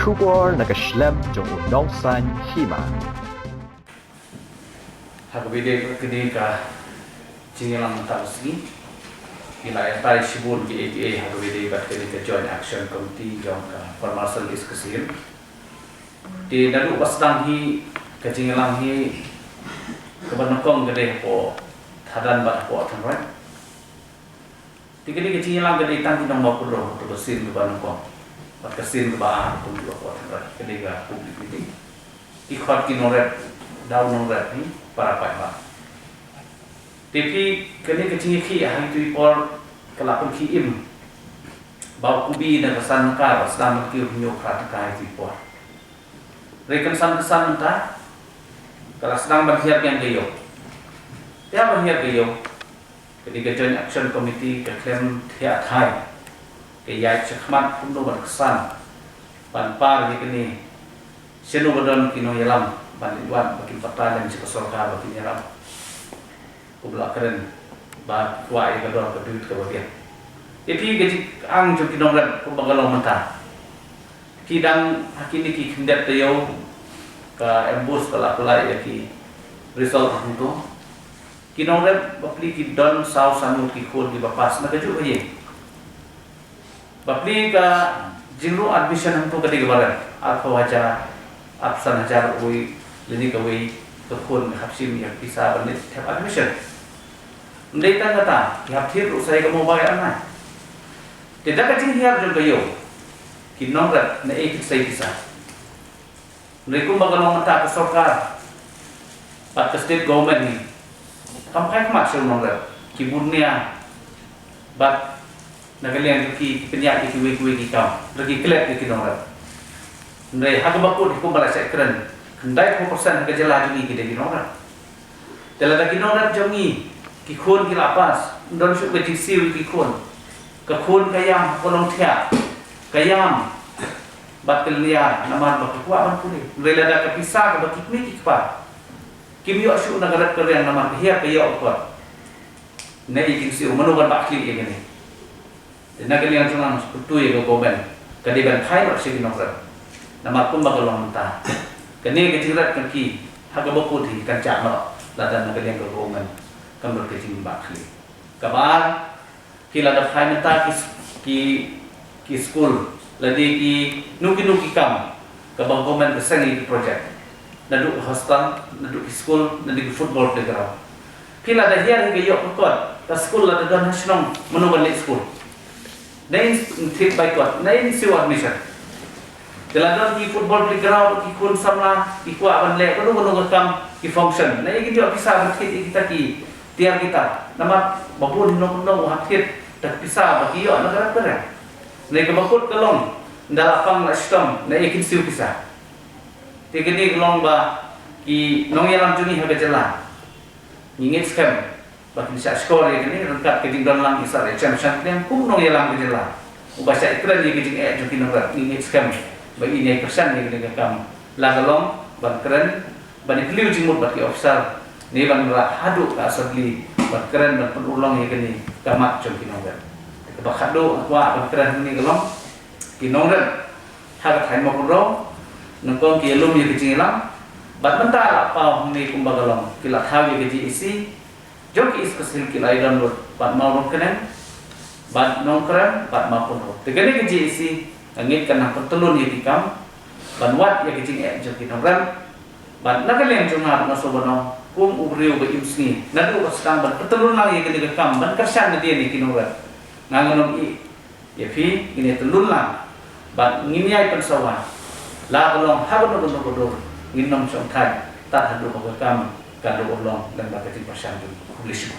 kubor nakaslem jong unongsan hima. Hagbide kini ka cingilang matausi ila tai sibun ki APA hagbide ka kini ka Joint Action Committee jong ka formal diskusi di dalu basdang hi ka cingilang hi kebanakong gede po thadan bat po thanrai tikini ka cingilang gede tang tinong mapulo to sin kebanakong bat kasin ba pun po thanrai gede ka publik ini ikhot kinoret daun noret ni para pak. Tapi kini kecil ki hari tu por kelapun ki im bau kubi dan kesan kar sedang ki hunyo krat kai tu por. Rekan kesan ta kalau sedang berhiap yang gayo. Dia berhiap gayo. Ketika Joint Action Committee ke klaim tiap hari ke yai cekmat pun do berkesan panpar kini senu badon kino yalam bantuan bagi peta dan sekolah bagi nyeram kubla keren ba kuai kador kedut ke bagian jadi gaji ang jo kinongrat ku bagalong mentah kidang hakini ki kindat tayau ka embus kala kala ya ki result untuk kinongrat bapli ki don sau sanu ki khol di bapas na kaju ye bapli ka jingru admission untuk ketiga baran alfa waja absan hajar ui lini kawai kekun hapsim yang bisa bandit tiap admission. Mereka kata, haptir usai kamu bayar mana? Tidak kecil hiar juga yo. Kinongrat na ikut saya bisa. Mereka bagalong mata ke sorkar. Pat ke state government ni. Kampai kemak nongrat. Kibunnya. Bat nagalian ki penyak ki kuwe kam. Lagi kelep ki nongrat. Mereka hak bakut hukum balas keren. Hendai 1% ke jela jungi kita kinongrat. Dalam kinongrat jungi kikun kilapas, don syuk betisiu kikun. Kekun kayam kolong tiap. Kayam batil liar naman bakkuat puli. Rela da kapisa ka bakikmi kikpa. Kimyo syuk nagarat keren naman hiya kayo ko. Nei kinsiu manugan bakli ye gani. Nagalian jungan kutuy go goben. Kadiban khai ro sig kinongrat. Nama pun bagalong mentah. Kini kecirat kaki hagaboku di kancak no ladan nagalian kegomen kamber kecing bakli. Kabar kila da khai mentah ki school ladi ki nuki kam kabang gomen kesengi project. Nadu hostel, nadu ki school, nadu ki football playground. Kila da hiar higa yok kot ka school lada dan hasinong menuban school. Nain tip by kot, nain siwa admission. Dalam di football playground ki kun samla ki kuat banle ko no ngam ki function na iki jo bisa berkit kita ki tiar kita nama babun no hakit tak bisa bagi yo negara keren na ke bakut kelong ndalapang na sistem na iki siu bisa tigini kelong ba ki nong yalam juni haga jela ngingit scam bagi sa skor ye ni rengkat ke tinggal lang isar champion yang kum nong yalam ke jela ubasa ikran ye ke jing juki negara ngingit scam bagi ini persen yang kita kam lagalong ban keren ban ikliu jimut bagi officer ni ban hadu ka asli ban keren ban penulong yang kini kamat jom kinongren ka hadu wa ban keren ni galong kinongren hagat hai mo ro nangkong ki lum ye kicingilang ban mentala pa ni kumbagalong kila thaw ye isi jom ki is kesil kila download ban mau kenen ban nongkren ban mapun ro tegene ki isi angit kana pertelun ye dikam banwat ye kicing jong kinongran ban nagalian jungar na sobono kum ubriu be imsni nadu sedang ban pertelun lang ye dikam ban kersan dia ni kinongran ngangonom i ye fi ini telun lang ban nginiai pensawa la golong habono bodo nginom song thai ta hadu ko kam kadu olong dan ba kicing persan publish